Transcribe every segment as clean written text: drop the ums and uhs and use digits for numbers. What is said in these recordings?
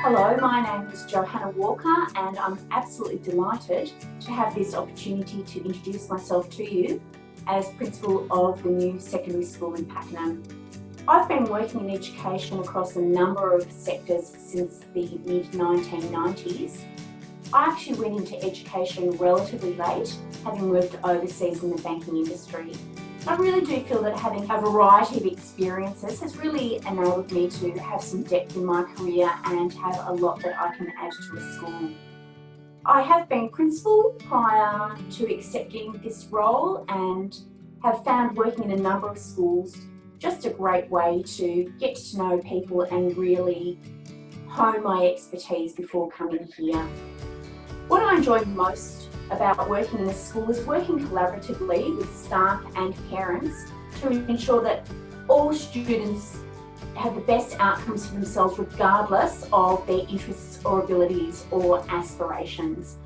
Hello, my name is Johanna Walker and I'm absolutely delighted to have this opportunity to introduce myself to you as Principal of the new secondary school in Pakenham. I've been working in education across a number of sectors since the mid-1990s. I actually went into education relatively late, having worked overseas in the banking industry. I really do feel that having a variety of experiences has really enabled me to have some depth in my career and have a lot that I can add to a school. I have been principal prior to accepting this role and have found working in a number of schools just a great way to get to know people and really hone my expertise before coming here. What I enjoy most about working in a school is working collaboratively with staff and parents to ensure that all students have the best outcomes for themselves regardless of their interests or abilities or aspirations.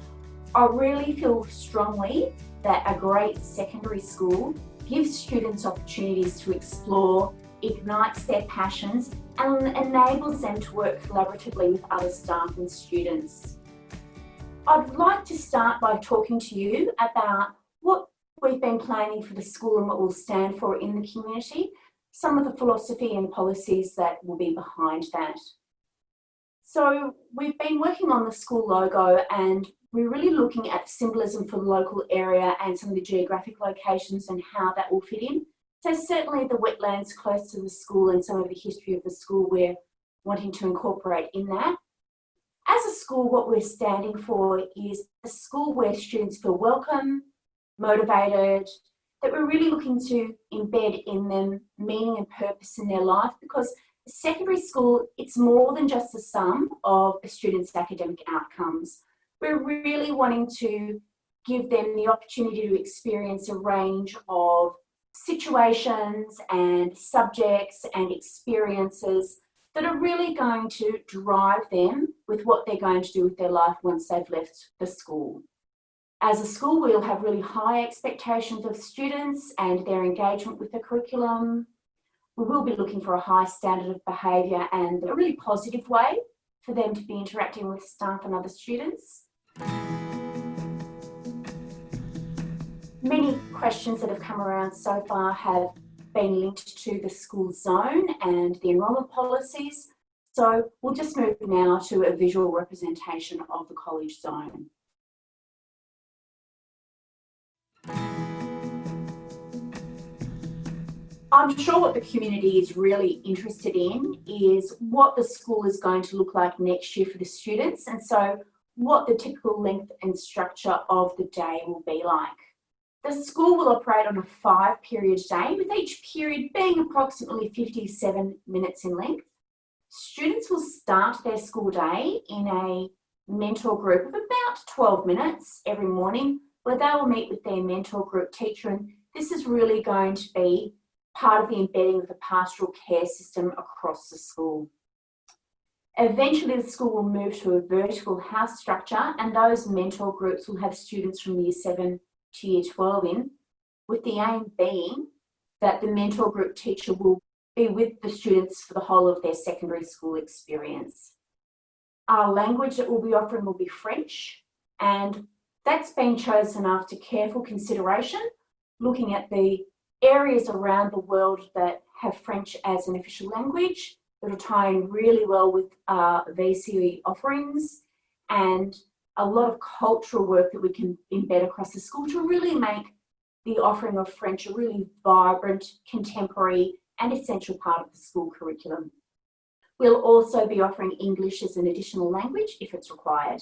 I really feel strongly that a great secondary school gives students opportunities to explore, ignites their passions and enables them to work collaboratively with other staff and students. I'd like to start by talking to you about what we've been planning for the school and what we'll stand for in the community, some of the philosophy and policies that will be behind that. So we've been working on the school logo and we're really looking at symbolism for the local area and some of the geographic locations and how that will fit in. So certainly the wetlands close to the school and some of the history of the school we're wanting to incorporate in that. As a school, what we're standing for is a school where students feel welcome, motivated, that we're really looking to embed in them meaning and purpose in their life, because secondary school, it's more than just the sum of a student's academic outcomes. We're really wanting to give them the opportunity to experience a range of situations and subjects and experiences that are really going to drive them with what they're going to do with their life once they've left the school. As a school, we'll have really high expectations of students and their engagement with the curriculum. We will be looking for a high standard of behaviour and a really positive way for them to be interacting with staff and other students. Many questions that have come around so far have been linked to the school zone and the enrolment policies. So we'll just move now to a visual representation of the college zone. I'm sure what the community is really interested in is what the school is going to look like next year for the students, and so what the typical length and structure of the day will be like. The school will operate on a 5-period day, with each period being approximately 57 minutes in length. Students will start their school day in a mentor group of about 12 minutes every morning, where they will meet with their mentor group teacher, and this is really going to be part of the embedding of the pastoral care system across the school. Eventually, the school will move to a vertical house structure, and those mentor groups will have students from Year 7 to Year 12 in, with the aim being that the mentor group teacher will be with the students for the whole of their secondary school experience. Our language that we'll be offering will be French, and that's been chosen after careful consideration, looking at the areas around the world that have French as an official language, that are tying really well with VCE offerings, and a lot of cultural work that we can embed across the school to really make the offering of French a really vibrant, contemporary and essential part of the school curriculum. We'll also be offering English as an additional language if it's required.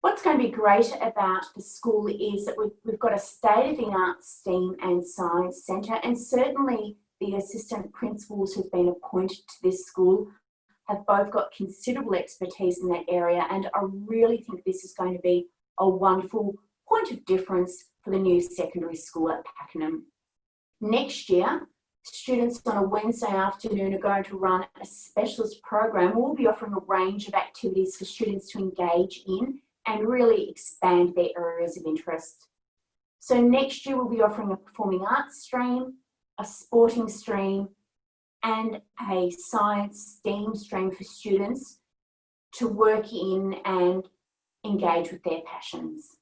What's going to be great about the school is that we've got a state-of-the-art STEAM and science centre, and certainly the assistant principals who've been appointed to this school have both got considerable expertise in that area, and I really think this is going to be a wonderful point of difference for the new secondary school at Pakenham. Next year, students on a Wednesday afternoon are going to run a specialist program. We'll be offering a range of activities for students to engage in and really expand their areas of interest. So next year we'll be offering a performing arts stream, a sporting stream, and a science STEAM stream for students to work in and engage with their passions.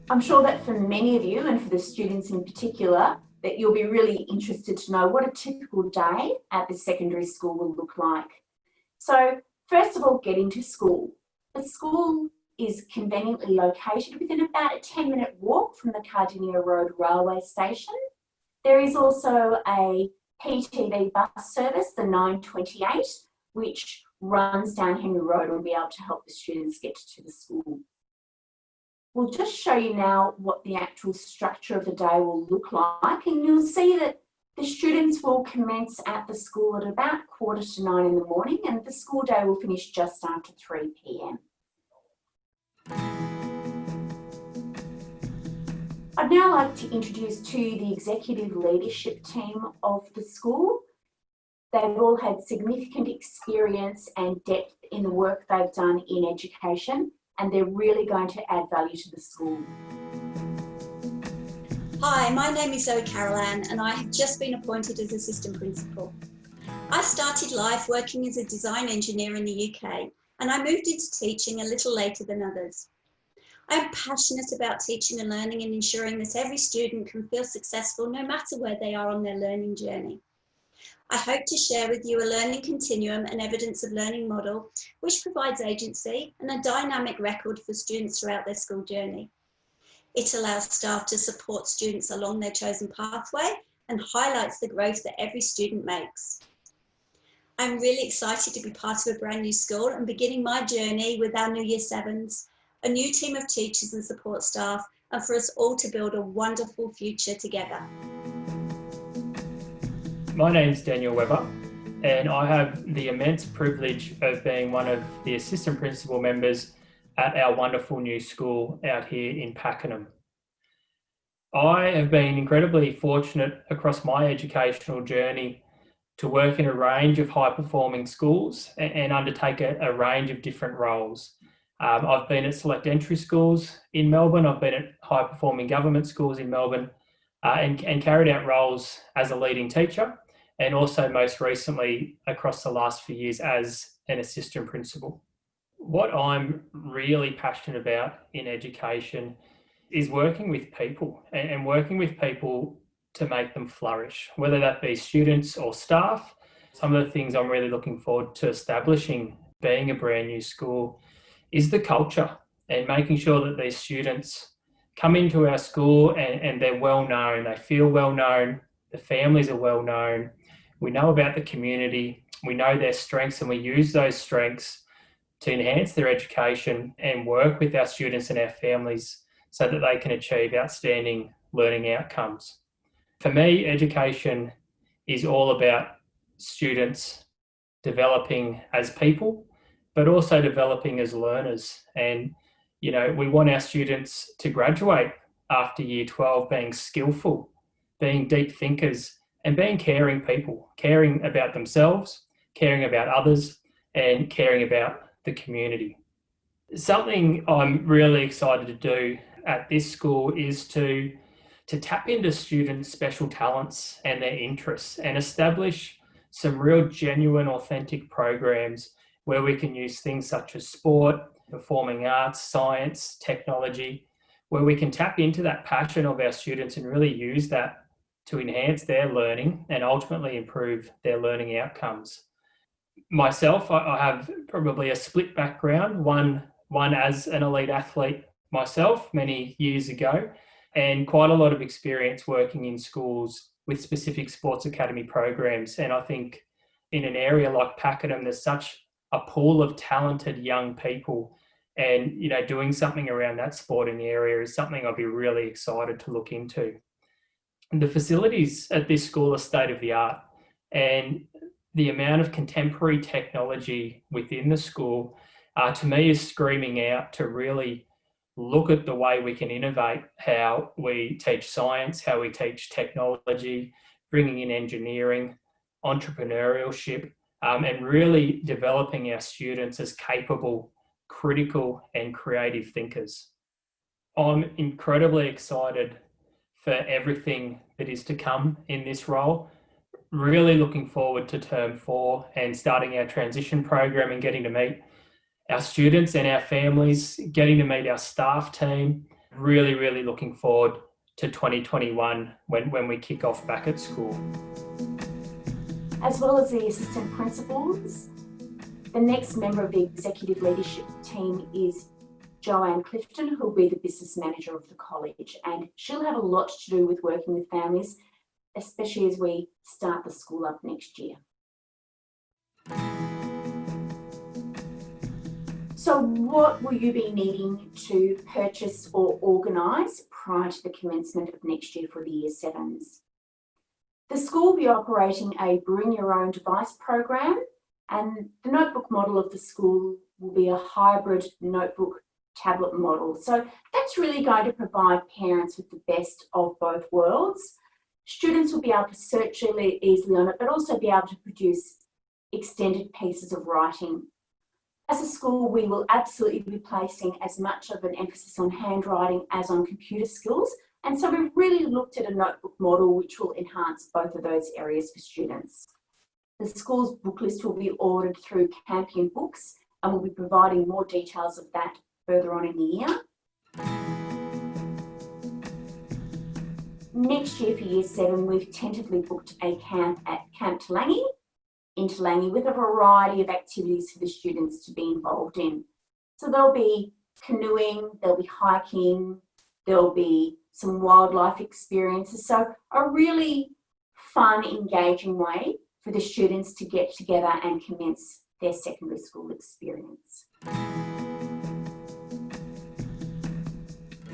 I'm sure that for many of you, and for the students in particular, that you'll be really interested to know what a typical day at the secondary school will look like. So first of all, getting to school. The school is conveniently located within about a 10-minute walk from the Cardinia Road railway station. There is also a PTV bus service, the 928, which runs down Henry Road and will be able to help the students get to the school. We'll just show you now what the actual structure of the day will look like, and you'll see that the students will commence at the school at about 8:45 in the morning, and the school day will finish just after 3 p.m. I'd now like to introduce to you the executive leadership team of the school. They've all had significant experience and depth in the work they've done in education, and they're really going to add value to the school. Hi, my name is Zoe Carolan and I have just been appointed as assistant principal. I started life working as a design engineer in the UK, and I moved into teaching a little later than others. I am passionate about teaching and learning and ensuring that every student can feel successful no matter where they are on their learning journey. I hope to share with you a learning continuum and evidence of learning model which provides agency and a dynamic record for students throughout their school journey. It allows staff to support students along their chosen pathway and highlights the growth that every student makes. I'm really excited to be part of a brand new school and beginning my journey with our new Year 7s, a new team of teachers and support staff, and for us all to build a wonderful future together. My name's Daniel Webber, and I have the immense privilege of being one of the assistant principal members at our wonderful new school out here in Pakenham. I have been incredibly fortunate across my educational journey to work in a range of high-performing schools and undertake a range of different roles. I've been at select entry schools in Melbourne, I've been at high-performing government schools in Melbourne, and carried out roles as a leading teacher, and also most recently across the last few years as an assistant principal. What I'm really passionate about in education is working with people and working with people to make them flourish, whether that be students or staff. Some of the things I'm really looking forward to establishing being a brand new school is the culture and making sure that these students come into our school and they're well known, they feel well known, the families are well known, we know about the community, we know their strengths, and we use those strengths to enhance their education and work with our students and our families so that they can achieve outstanding learning outcomes. For me, education is all about students developing as people, but also developing as learners. And, you know, we want our students to graduate after year 12 being skillful, being deep thinkers, and being caring people, caring about themselves, caring about others, and caring about the community. Something I'm really excited to do at this school is to tap into students' special talents and their interests and establish some real genuine, authentic programs where we can use things such as sport, performing arts, science, technology, where we can tap into that passion of our students and really use that to enhance their learning and ultimately improve their learning outcomes. Myself, I have probably a split background, one as an elite athlete myself many years ago, and quite a lot of experience working in schools with specific sports academy programs. And I think in an area like Pakenham, there's such a pool of talented young people, and, you know, doing something around that sport in the area is something I'd be really excited to look into. And the facilities at this school are state of the art, and the amount of contemporary technology within the school, to me, is screaming out to really look at the way we can innovate how we teach science, how we teach technology, bringing in engineering, entrepreneurship, and really developing our students as capable, critical and creative thinkers. I'm incredibly excited for everything that is to come in this role. Really looking forward to term 4 and starting our transition program and getting to meet our students and our families, getting to meet our staff team. Really, really looking forward to 2021 when we kick off back at school. As well as the assistant principals, the next member of the executive leadership team is Joanne Clifton, who will be the business manager of the college, and she'll have a lot to do with working with families, especially as we start the school up next year. So what will you be needing to purchase or organise prior to the commencement of next year for the Year 7s? The school will be operating a bring your own device program, and the notebook model of the school will be a hybrid notebook tablet model. So that's really going to provide parents with the best of both worlds. Students will be able to search really easily on it, but also be able to produce extended pieces of writing. As a school, we will absolutely be placing as much of an emphasis on handwriting as on computer skills. And so we've really looked at a notebook model which will enhance both of those areas for students. The school's book list will be ordered through Campion Books, and we'll be providing more details of that further on in the year. Next year for Year 7, we've tentatively booked a camp at Camp Talangi in Talangi with a variety of activities for the students to be involved in. So there'll be canoeing, there'll be hiking, there'll be some wildlife experiences. So a really fun, engaging way for the students to get together and commence their secondary school experience.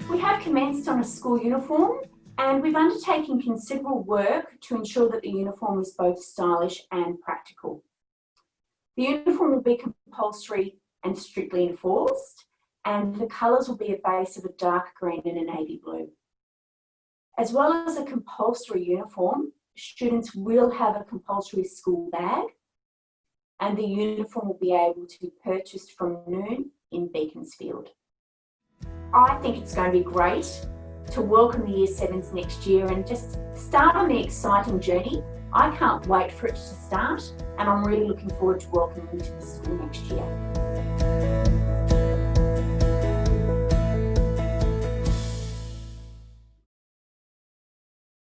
We have commenced on a school uniform, and we've undertaken considerable work to ensure that the uniform is both stylish and practical. The uniform will be compulsory and strictly enforced, and the colours will be a base of a dark green and a navy blue. As well as a compulsory uniform, students will have a compulsory school bag, and the uniform will be able to be purchased from noon in Beaconsfield. I think it's going to be great to welcome the Year 7s next year and just start on the exciting journey. I can't wait for it to start, and I'm really looking forward to welcoming you to the school next year.